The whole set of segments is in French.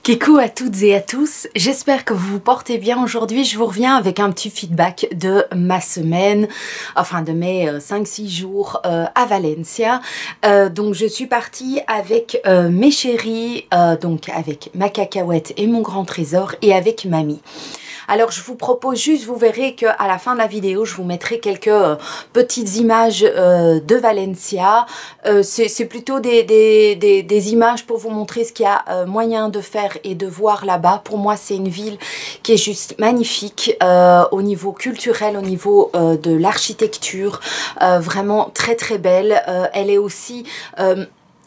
Coucou à toutes et à tous, j'espère que vous vous portez bien. Aujourd'hui je vous reviens avec un petit feedback de ma semaine, enfin de mes 5-6 jours à Valencia. Donc je suis partie avec mes chéris, donc avec ma cacahuète et mon grand trésor et avec mamie. Alors je vous propose juste, vous verrez qu'à la fin de la vidéo, je vous mettrai quelques petites images de Valencia. C'est plutôt des images pour vous montrer ce qu'il y a moyen de faire et de voir là-bas. Pour moi, c'est une ville qui est juste magnifique au niveau culturel, au niveau de l'architecture, vraiment très très belle. Elle est aussi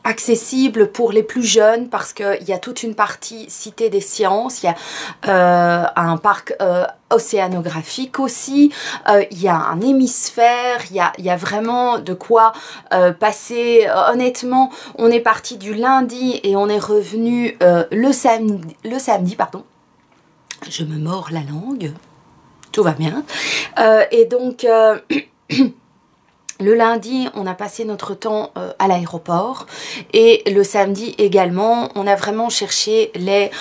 accessible pour les plus jeunes parce qu'il y a toute une partie cité des sciences, il y a un parc océanographique aussi, il y a un hémisphère, il y a vraiment de quoi passer. Honnêtement, on est parti du lundi et on est revenu le samedi, pardon. Je me mords la langue, tout va bien. Et donc le lundi, on a passé notre temps à l'aéroport et le samedi également, on a vraiment cherché les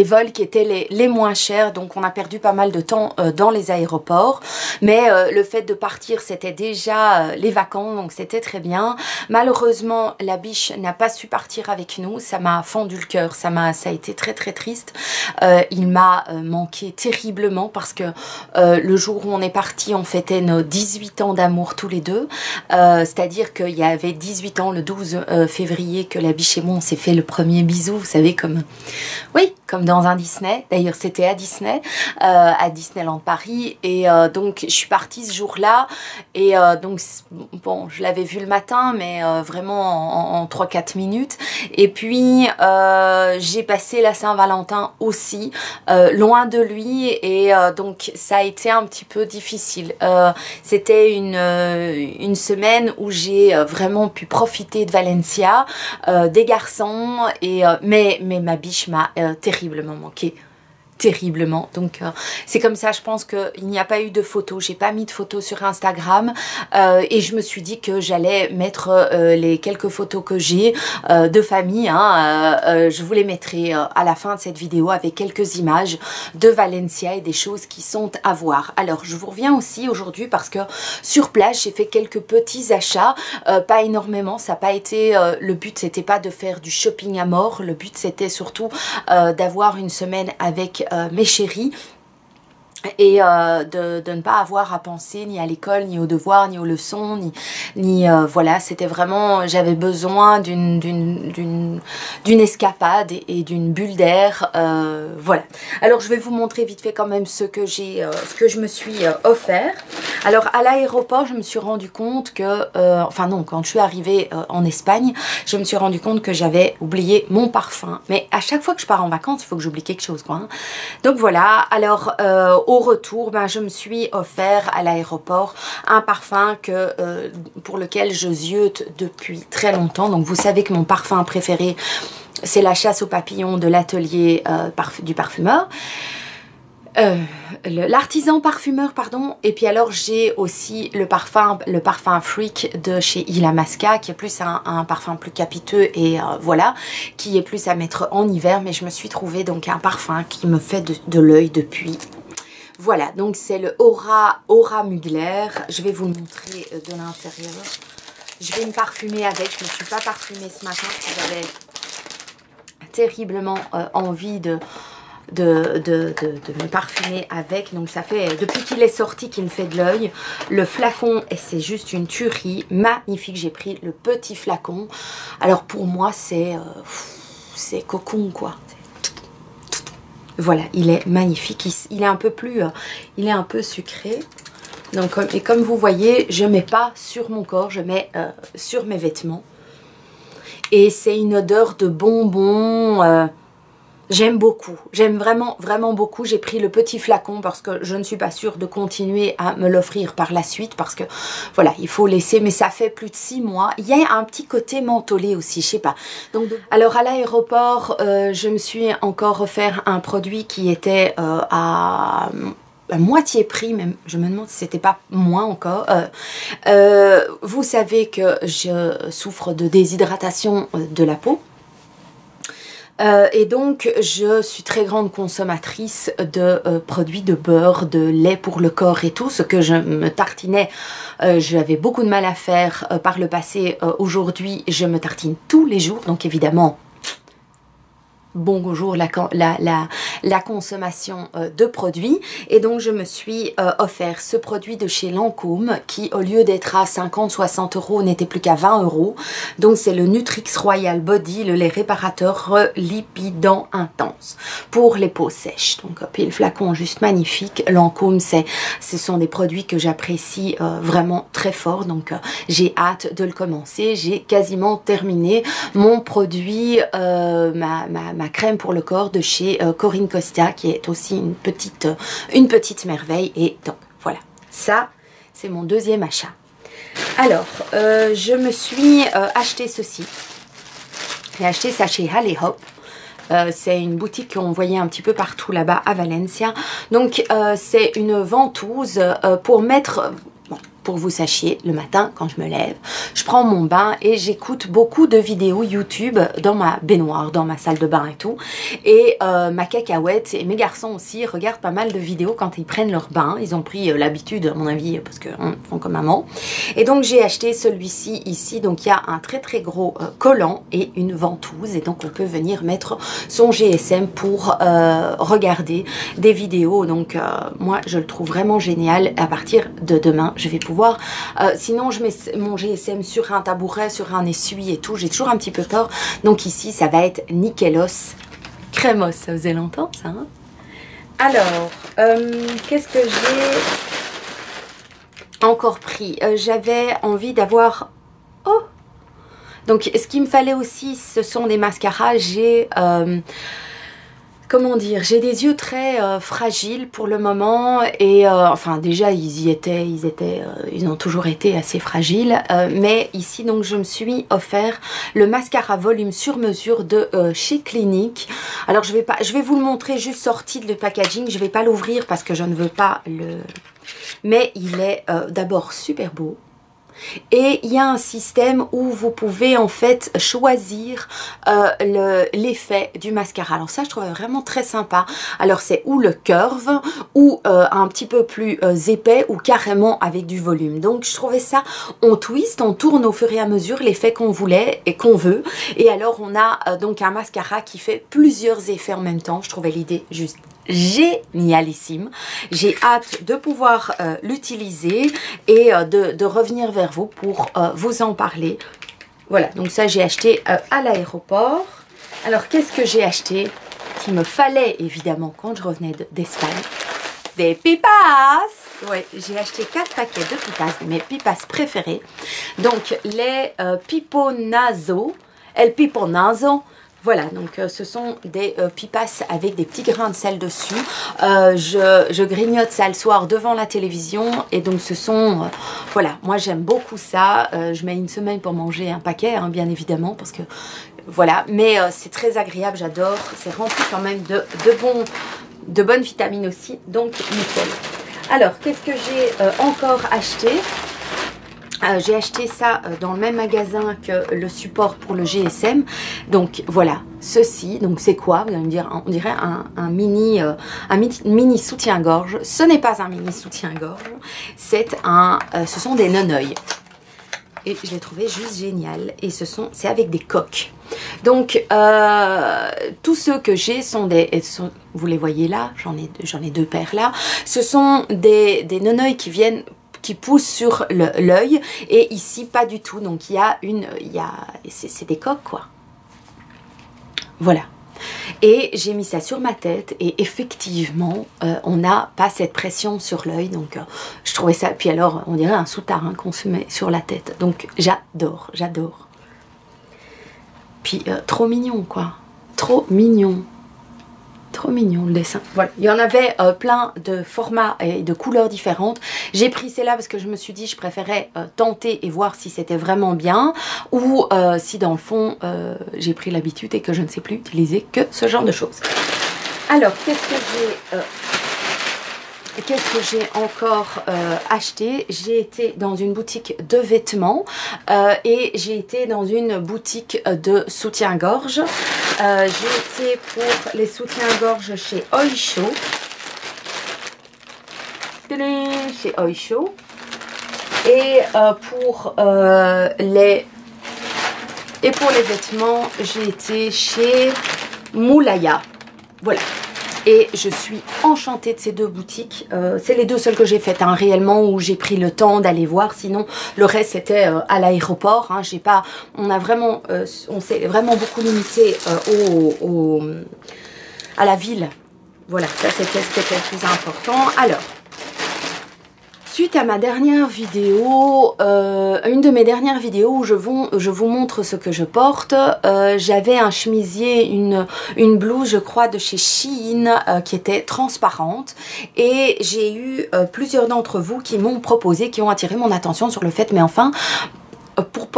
vols qui étaient les moins chers, donc on a perdu pas mal de temps dans les aéroports, mais le fait de partir c'était déjà les vacances, donc c'était très bien. Malheureusement la biche n'a pas su partir avec nous, ça m'a fendu le cœur, ça a été très très triste. Il m'a manqué terriblement parce que le jour où on est parti on fêtait nos 18 ans d'amour tous les deux, c'est à dire qu'il y avait 18 ans le 12 février que la biche et moi on s'est fait le premier bisou, vous savez, comme oui, comme dans un Disney. D'ailleurs c'était à Disney, à Disneyland Paris, et donc je suis partie ce jour-là et donc bon, je l'avais vu le matin mais vraiment en 3-4 minutes, et puis j'ai passé la Saint-Valentin aussi loin de lui, et donc ça a été un petit peu difficile. C'était une semaine où j'ai vraiment pu profiter de Valencia, des garçons, et mais ma biche m'a terriblement manqué. Terriblement, donc c'est comme ça. Je pense qu'il n'y a pas eu de photos, j'ai pas mis de photos sur Instagram, et je me suis dit que j'allais mettre les quelques photos que j'ai de famille, hein, je vous les mettrai à la fin de cette vidéo avec quelques images de Valencia et des choses qui sont à voir. Alors je vous reviens aussi aujourd'hui parce que sur place j'ai fait quelques petits achats, pas énormément, ça n'a pas été le but, c'était pas de faire du shopping à mort, le but c'était surtout d'avoir une semaine avec mes chéris et de ne pas avoir à penser ni à l'école, ni aux devoirs, ni aux leçons, ni voilà, c'était vraiment, j'avais besoin d'une escapade et d'une bulle d'air, voilà. Alors je vais vous montrer vite fait quand même ce que je me suis offert. Alors à l'aéroport, je me suis rendu compte que, enfin non, quand je suis arrivée en Espagne, je me suis rendu compte que j'avais oublié mon parfum. Mais à chaque fois que je pars en vacances, il faut que j'oublie quelque chose, quoi, hein. Donc voilà, alors au retour, ben, je me suis offert à l'aéroport un parfum pour lequel je ziote depuis très longtemps. Donc vous savez que mon parfum préféré, c'est la chasse aux papillons de l'atelier du parfumeur. L'artisan parfumeur, pardon. Et puis alors j'ai aussi le parfum Freak de chez Illamasqua, qui est plus un parfum plus capiteux, et voilà, qui est plus à mettre en hiver. Mais je me suis trouvé donc un parfum qui me fait de l'œil depuis. Voilà, donc c'est le Aura Mugler. Je vais vous le montrer de l'intérieur. Je vais me parfumer avec. Je ne me suis pas parfumée ce matin parce que j'avais terriblement envie de me parfumer avec. Donc ça fait, depuis qu'il est sorti, qu'il me fait de l'œil. Le flacon, et c'est juste une tuerie, magnifique. J'ai pris le petit flacon. Alors pour moi c'est cocon, quoi. Voilà, il est magnifique. Il est un peu plus, il est un peu sucré. Donc et comme vous voyez, je mets pas sur mon corps, je mets sur mes vêtements. Et c'est une odeur de bonbons. J'aime beaucoup, j'aime vraiment vraiment beaucoup. J'ai pris le petit flacon parce que je ne suis pas sûre de continuer à me l'offrir par la suite, parce que voilà, il faut laisser, mais ça fait plus de 6 mois. Il y a un petit côté mentholé aussi, je sais pas. Donc alors à l'aéroport, je me suis encore offert un produit qui était à à moitié prix, même je me demande si c'était pas moins encore. Vous savez que je souffre de déshydratation de la peau. Et donc je suis très grande consommatrice de produits de beurre, de lait pour le corps et tout, ce que je me tartinais, j'avais beaucoup de mal à faire par le passé. Aujourd'hui je me tartine tous les jours, donc évidemment bonjour la consommation de produits. Et donc je me suis offert ce produit de chez Lancôme qui, au lieu d'être à 50-60 € n'était plus qu'à 20 €. Donc c'est le Nutrix Royal Body, le lait réparateur relipidant intense pour les peaux sèches. Donc puis le flacon juste magnifique. Lancôme, ce sont des produits que j'apprécie vraiment très fort, donc j'ai hâte de le commencer. J'ai quasiment terminé mon produit, ma crème pour le corps de chez Corinne Costia, qui est aussi une petite merveille. Et donc voilà, ça c'est mon deuxième achat. Alors je me suis acheté ceci. J'ai acheté ça chez Hale Hop. C'est une boutique qu'on voyait un petit peu partout là-bas à Valencia. Donc c'est une ventouse pour mettre... Pour que vous sachiez, le matin quand je me lève, je prends mon bain et j'écoute beaucoup de vidéos YouTube dans ma baignoire, dans ma salle de bain et tout. Et ma cacahuète et mes garçons aussi regardent pas mal de vidéos quand ils prennent leur bain. Ils ont pris l'habitude, à mon avis, parce qu'ils font comme maman. Et donc j'ai acheté celui-ci ici. Donc il y a un très très gros collant et une ventouse. Et donc on peut venir mettre son GSM pour regarder des vidéos. Donc moi je le trouve vraiment génial. À partir de demain, je vais pouvoir... sinon je mets mon GSM sur un tabouret, sur un essuie et tout, j'ai toujours un petit peu peur. Donc ici ça va être nickelos crémos, ça faisait longtemps ça hein. Alors qu'est-ce que j'ai encore pris? J'avais envie d'avoir... Oh, donc ce qu'il me fallait aussi, ce sont des mascaras. J'ai comment dire, j'ai des yeux très fragiles pour le moment et enfin déjà ils ont toujours été assez fragiles, mais ici donc je me suis offert le mascara volume sur mesure de chez Clinique. Alors je vais vous le montrer juste sorti de le packaging, je vais pas l'ouvrir parce que je ne veux pas le... Mais il est d'abord super beau. Et il y a un système où vous pouvez en fait choisir l'effet du mascara. Alors ça je trouve vraiment très sympa. Alors c'est ou le curve ou un petit peu plus épais ou carrément avec du volume. Donc je trouvais ça, on twist, on tourne au fur et à mesure l'effet qu'on voulait et qu'on veut. Et alors on a donc un mascara qui fait plusieurs effets en même temps. Je trouvais l'idée juste génialissime. J'ai hâte de pouvoir l'utiliser et de revenir vers vous pour vous en parler. Voilà, donc ça j'ai acheté à l'aéroport. Alors qu'est-ce que j'ai acheté qu'il me fallait évidemment quand je revenais d'Espagne? Des pipas. Ouais, j'ai acheté 4 paquets de pipas, mes pipas préférés. Donc les Piponazo, El Piponazo. Voilà, donc ce sont des pipas avec des petits grains de sel dessus. Je grignote ça le soir devant la télévision et donc ce sont... voilà, moi j'aime beaucoup ça. Je mets une semaine pour manger un paquet, hein, bien évidemment, parce que... Voilà, mais c'est très agréable, j'adore. C'est rempli quand même de bonnes vitamines aussi, donc nickel. Alors, qu'est-ce que j'ai encore acheté ? J'ai acheté ça dans le même magasin que le support pour le GSM. Donc voilà, ceci, donc c'est quoi? Vous allez me dire, on dirait un mini soutien-gorge. Ce n'est pas un mini soutien-gorge, ce sont des nonoïs. Et je l'ai trouvé juste génial. Et c'est avec des coques. Donc tous ceux que j'ai vous les voyez là, j'en ai 2 paires là. Ce sont des nonoïs qui poussent sur l'œil et ici pas du tout. Donc c'est des coques quoi. Voilà. Et j'ai mis ça sur ma tête et effectivement on n'a pas cette pression sur l'œil, donc je trouvais ça, puis alors on dirait un soutard hein, qu'on se met sur la tête, donc j'adore. Puis trop mignon quoi, trop mignon le dessin. Voilà, il y en avait plein de formats et de couleurs différentes. J'ai pris celle-là parce que je me suis dit je préférais tenter et voir si c'était vraiment bien ou si dans le fond j'ai pris l'habitude et que je ne sais plus utiliser que ce genre de choses. Alors qu'est-ce que j'ai qu'est-ce que j'ai encore acheté? J'ai été dans une boutique de vêtements et j'ai été dans une boutique de soutien-gorge. J'ai été pour les soutiens-gorge chez Oysho. Chez Oysho. Et pour les vêtements, j'ai été chez Moulaya. Voilà. Et je suis enchantée de ces deux boutiques. C'est les deux seules que j'ai faites, hein, réellement, où j'ai pris le temps d'aller voir. Sinon, le reste, c'était à l'aéroport. Hein. On s'est vraiment beaucoup limité à la ville. Voilà, ça c'était ce qui était le plus important. Alors, suite à ma dernière vidéo, une de mes dernières vidéos où je vous montre ce que je porte, j'avais un chemisier, une blouse je crois de chez Shein qui était transparente, et j'ai eu plusieurs d'entre vous qui m'ont proposé, qui ont attiré mon attention sur le fait, mais enfin,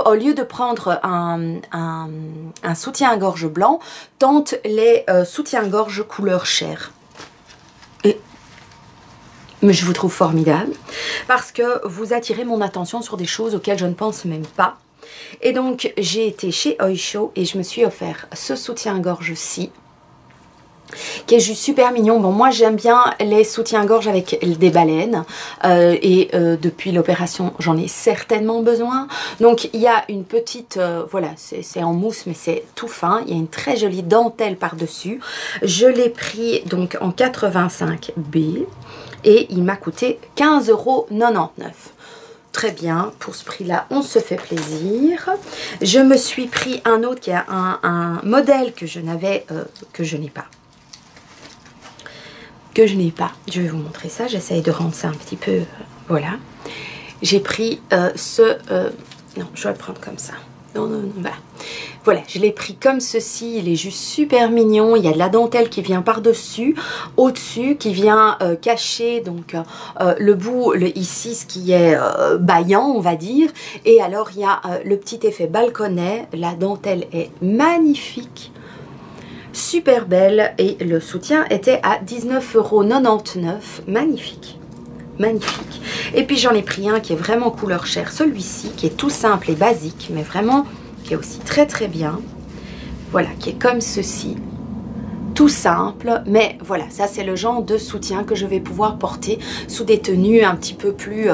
au lieu de prendre un soutien-gorge blanc, tente les soutiens-gorge couleur chair. Mais je vous trouve formidable parce que vous attirez mon attention sur des choses auxquelles je ne pense même pas. Et donc j'ai été chez Oysho et je me suis offert ce soutien-gorge-ci qui est juste super mignon. Bon, moi j'aime bien les soutiens-gorge avec des baleines et depuis l'opération j'en ai certainement besoin. Donc il y a une petite, voilà, c'est en mousse mais c'est tout fin. Il y a une très jolie dentelle par-dessus. Je l'ai pris donc en 85B. Et il m'a coûté 15,99 €. Très bien, pour ce prix-là, on se fait plaisir. Je me suis pris un autre qui a un modèle que je n'ai pas. Je vais vous montrer ça. J'essaye de rendre ça un petit peu... voilà. J'ai pris non, je vais le prendre comme ça. Non, voilà. Voilà, je l'ai pris comme ceci, il est juste super mignon, il y a de la dentelle qui vient par-dessus, au-dessus, qui vient cacher donc le bout, ici, ce qui est baillant, on va dire, et alors il y a le petit effet balconnet, la dentelle est magnifique, super belle, et le soutien était à 19,99 €, magnifique. Magnifique. Et puis j'en ai pris un qui est vraiment couleur chair, celui-ci qui est tout simple et basique, mais vraiment qui est aussi très très bien. Voilà, qui est comme ceci, tout simple, mais voilà, ça c'est le genre de soutien que je vais pouvoir porter sous des tenues un petit peu plus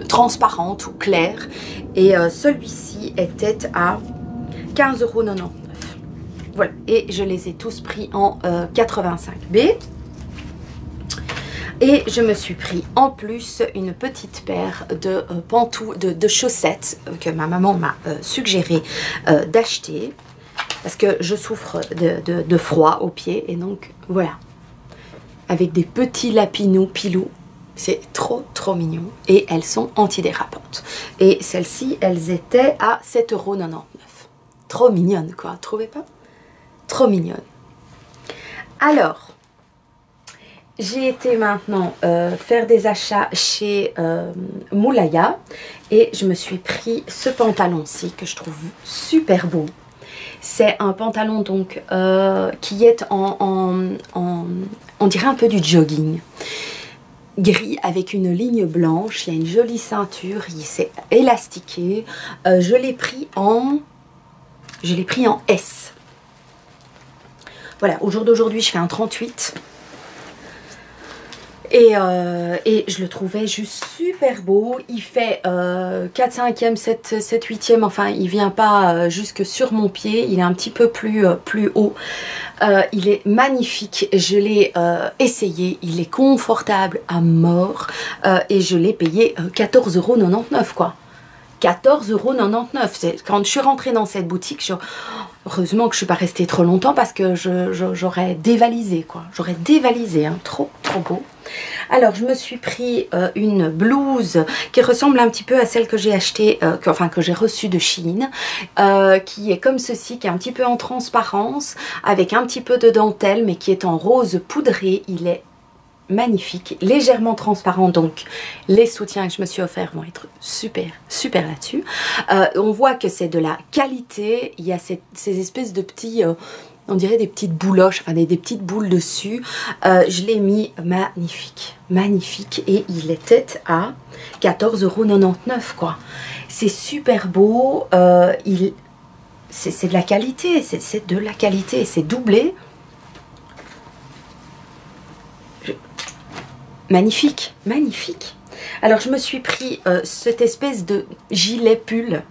transparentes ou claires. Et celui-ci était à 15,99 €. Voilà, et je les ai tous pris en 85B. Et je me suis pris en plus une petite paire de chaussettes que ma maman m'a suggéré d'acheter. Parce que je souffre de froid aux pieds. Et donc voilà. Avec des petits lapinous pilous. C'est trop trop mignon. Et elles sont antidérapantes. Et celles-ci, elles étaient à 7,99 €. Trop mignonnes quoi, trouvez pas? Trop mignonnes. Alors... j'ai été maintenant faire des achats chez Moulaya et je me suis pris ce pantalon-ci que je trouve super beau. C'est un pantalon donc qui est on dirait un peu du jogging. Gris avec une ligne blanche, il y a une jolie ceinture, c'est élastiqué. Je l'ai pris en S. Voilà, au jour d'aujourd'hui je fais un 38. Et je le trouvais juste super beau. Il fait 4, 5e, 7, 8e. Enfin, il vient pas jusque sur mon pied. Il est un petit peu plus haut. Il est magnifique. Je l'ai essayé. Il est confortable à mort. Et je l'ai payé 14,99 € quoi. 14,99 €. Quand je suis rentrée dans cette boutique, heureusement que je ne suis pas restée trop longtemps parce que j'aurais dévalisé quoi. J'aurais dévalisé, hein. Trop trop beau. Alors je me suis pris une blouse qui ressemble un petit peu à celle que j'ai achetée, que j'ai reçue de Shein, qui est comme ceci, qui est un petit peu en transparence, avec un petit peu de dentelle, mais qui est en rose poudré. Il est magnifique, légèrement transparent, donc les soutiens que je me suis offert vont être super super là-dessus. On voit que c'est de la qualité, il y a ces espèces de petits on dirait des petites bouloches, enfin des petites boules dessus. Je l'ai mis magnifique, magnifique. Et il était à 14,99 € quoi. C'est super beau, c'est de la qualité, c'est de la qualité, c'est doublé. Magnifique, magnifique. Alors je me suis pris cette espèce de gilet pull.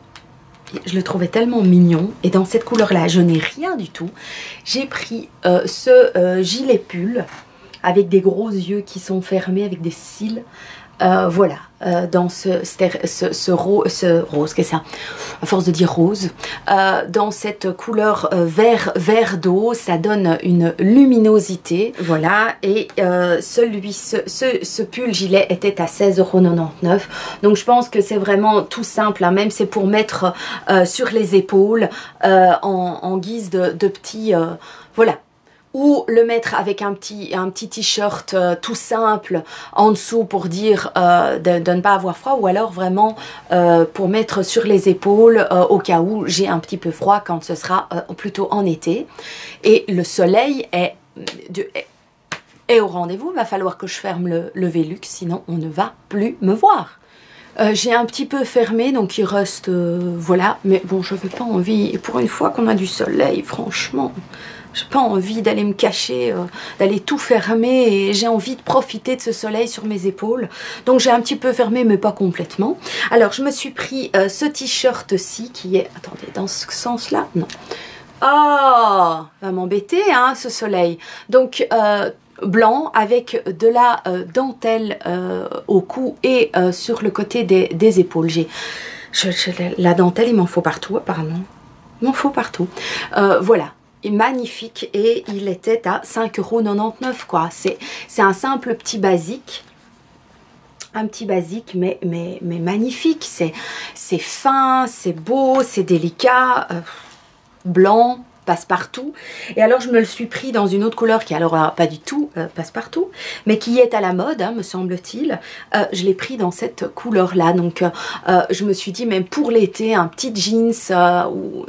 Je le trouvais tellement mignon. Et dans cette couleur là, je n'ai rien du tout. J'ai pris ce gilet pull avec des gros yeux qui sont fermés, avec des cils. Voilà, dans ce rose, qu'est-ce que ça, à force de dire rose, dans cette couleur vert d'eau, ça donne une luminosité, voilà. Et ce pull gilet était à 16,99 €, donc je pense que c'est vraiment tout simple, hein, même c'est pour mettre sur les épaules en guise de petit, voilà. Ou le mettre avec un petit t-shirt tout simple en dessous pour dire de ne pas avoir froid, ou alors vraiment pour mettre sur les épaules au cas où j'ai un petit peu froid quand ce sera plutôt en été. Et le soleil est au rendez-vous, il va falloir que je ferme le Velux, sinon on ne va plus me voir. J'ai un petit peu fermé, donc il reste, voilà, mais bon, je n'avais pas envie, et pour une fois qu'on a du soleil, franchement... J'ai pas envie d'aller me cacher, d'aller tout fermer, et j'ai envie de profiter de ce soleil sur mes épaules. Donc j'ai un petit peu fermé, mais pas complètement. Alors je me suis pris ce t-shirt-ci qui est... Attendez, dans ce sens-là? Non. Oh, va m'embêter, hein, ce soleil. Donc... blanc avec de la dentelle au cou et sur le côté des épaules. La dentelle, il m'en faut partout apparemment. Il m'en faut partout. Voilà. Magnifique, et il était à 5,99 € quoi. C'est un simple petit basique, mais magnifique. C'est fin, c'est beau, c'est délicat, blanc, passe-partout. Et alors je me le suis pris dans une autre couleur qui alors pas du tout passe-partout, mais qui est à la mode, hein, me semble-t-il. Je l'ai pris dans cette couleur là, donc je me suis dit, même pour l'été, un petit jeans,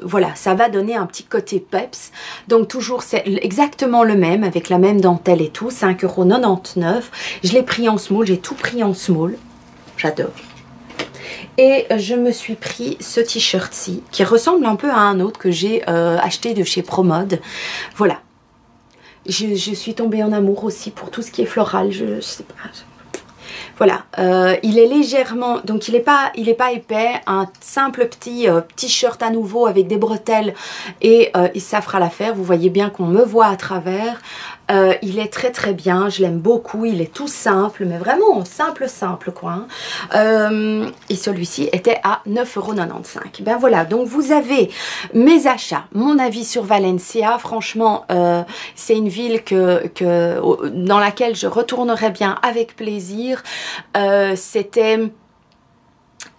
voilà, ça va donner un petit côté peps. Donc toujours c'est exactement le même, avec la même dentelle et tout, 5,99 €. Je l'ai pris en small, j'ai tout pris en small, j'adore. Et je me suis pris ce t-shirt-ci, qui ressemble un peu à un autre que j'ai acheté de chez Promode. Voilà. Je suis tombée en amour aussi pour tout ce qui est floral. Je sais pas. Voilà. Il est légèrement... Donc il est pas épais. Un simple petit t-shirt à nouveau avec des bretelles. Et ça fera l'affaire. Vous voyez bien qu'on me voit à travers. Il est très très bien, je l'aime beaucoup, il est tout simple, mais vraiment simple quoi. Et celui-ci était à 9,95 €. Ben voilà, donc vous avez mes achats, mon avis sur Valencia. Franchement, c'est une ville dans laquelle je retournerai bien avec plaisir.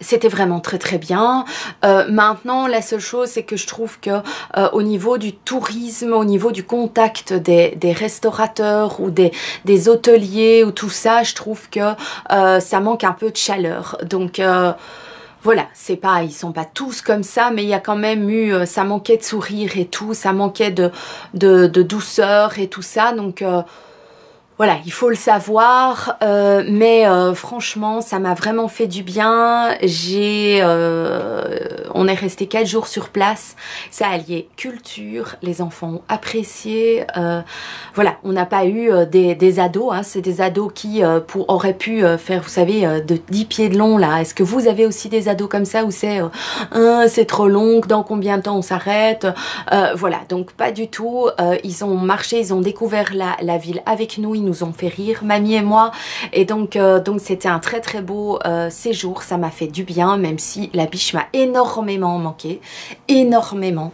C'était vraiment très très bien. Maintenant, la seule chose, c'est que je trouve que au niveau du tourisme, au niveau du contact des restaurateurs ou des hôteliers ou tout ça, je trouve que ça manque un peu de chaleur. Donc voilà, c'est pas, ils sont pas tous comme ça, mais il y a quand même eu, ça manquait de sourire et tout, ça manquait de douceur et tout ça. Donc voilà, il faut le savoir, mais franchement, ça m'a vraiment fait du bien. On est resté 4 jours sur place. Ça a allié culture, les enfants ont apprécié. Voilà, on n'a pas eu des ados, hein, c'est des ados qui auraient pu faire, vous savez, de 10 pieds de long là. Est-ce que vous avez aussi des ados comme ça où c'est trop long, dans combien de temps on s'arrête? Voilà, donc pas du tout. Ils ont marché, ils ont découvert la ville avec nous. Ils nous ont fait rire, mamie et moi, et donc c'était un très très beau séjour. Ça m'a fait du bien, même si la biche m'a énormément manqué, énormément.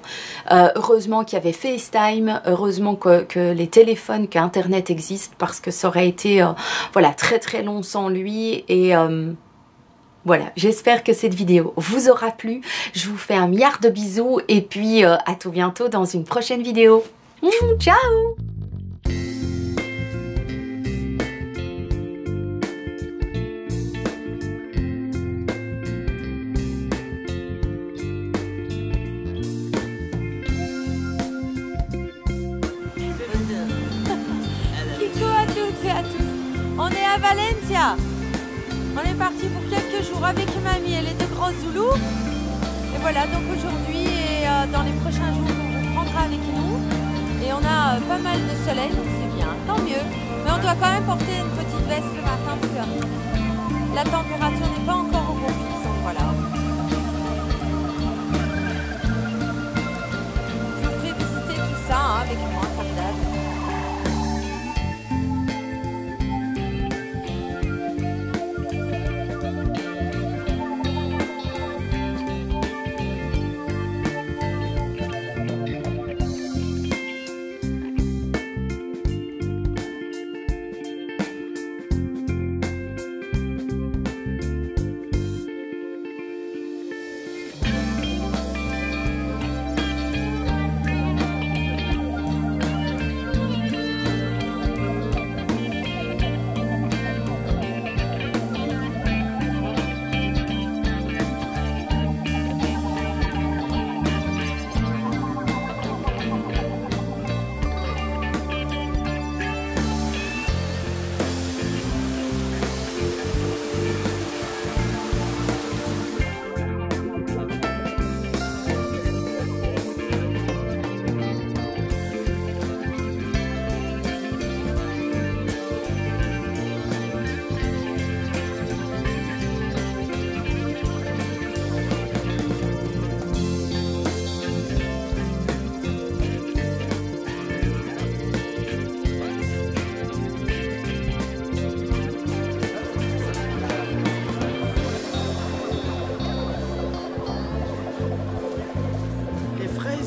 Heureusement qu'il y avait FaceTime, heureusement que les téléphones, qu'Internet existe, parce que ça aurait été voilà, très très long sans lui. Et voilà, j'espère que cette vidéo vous aura plu. Je vous fais un milliard de bisous, et puis à tout bientôt dans une prochaine vidéo. Ciao! à Valencia. On est parti pour quelques jours avec mamie et les deux grosses Zoulous. Et voilà, donc aujourd'hui et dans les prochains jours, on vous prendra avec nous. Et on a pas mal de soleil, donc c'est bien, tant mieux. Mais on doit quand même porter une petite veste le matin parce que la température n'est pas encore au bon fixe, donc voilà. Je vous ferai visiter tout ça hein, avec moi, comme d'hab.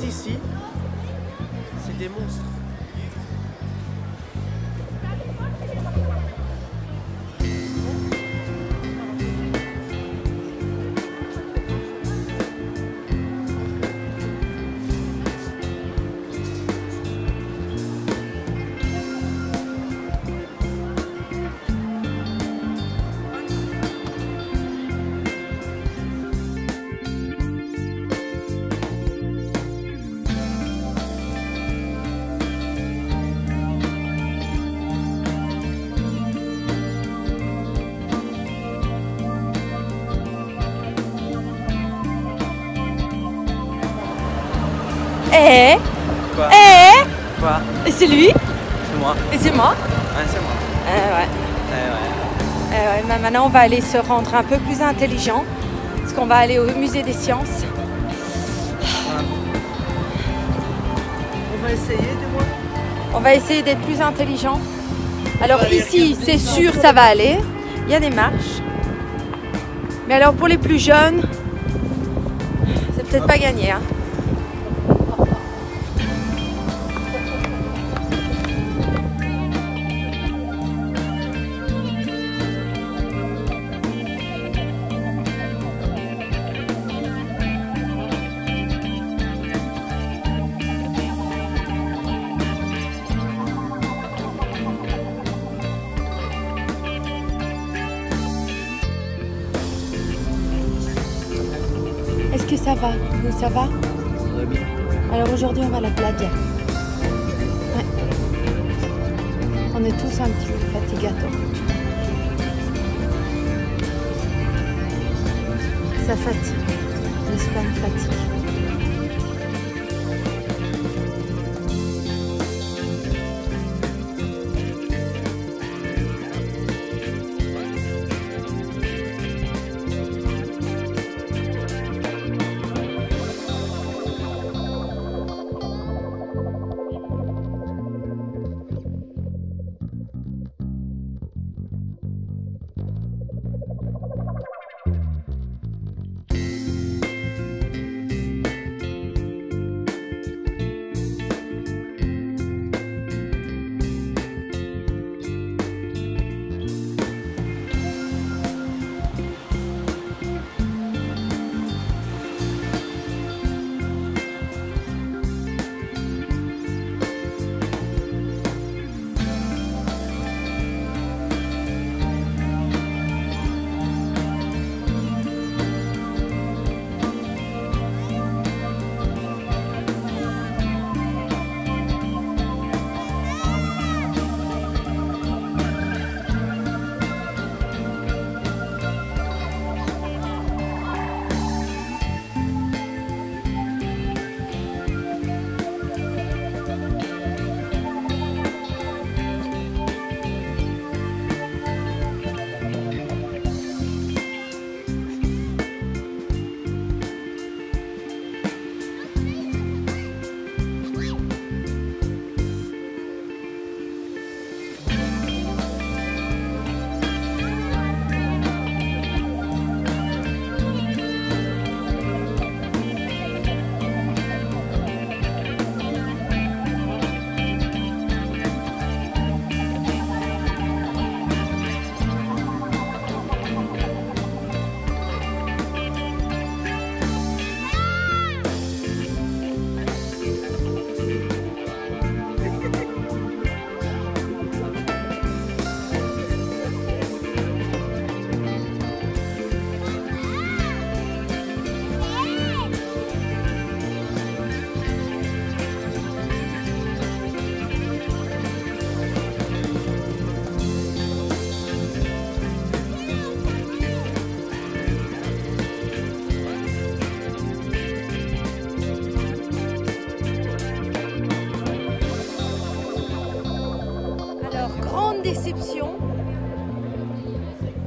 Ici, c'est des monstres. Quoi? Quoi? Et c'est lui? C'est moi. Et c'est moi? Ouais, c'est moi. Ouais. Ouais, mais maintenant on va aller se rendre un peu plus intelligent parce qu'on va aller au musée des sciences. On va essayer de voir. On va essayer d'être plus intelligent. Alors ici, c'est sûr, ça va aller. Il y a des marches. Mais alors pour les plus jeunes, c'est peut-être pas gagné. Hein. Est-ce que ça va? Vous, ça va? Ça va bien. Alors aujourd'hui, on va à la playa. Ouais. On est tous un petit peu fatiguados. Ça fatigue. L'Espagne fatigue.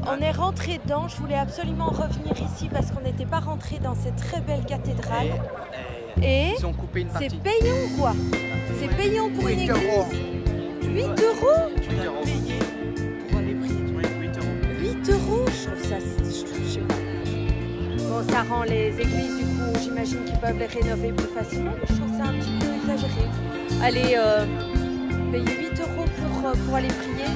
On est rentré dedans. Je voulais absolument revenir ici parce qu'on n'était pas rentré dans cette très belle cathédrale. Et ils ont coupé une c'est partie. payant quoi. C'est payant pour une 8 église. euros. 8 euros. Tu dois payer pour aller prier. 8 euros. 8 euros, je trouve ça, je sais pas. Bon, ça rend les églises, du coup, j'imagine qu'ils peuvent les rénover plus facilement, mais je trouve ça un petit peu exagéré. Allez, payer 8 euros pour aller prier.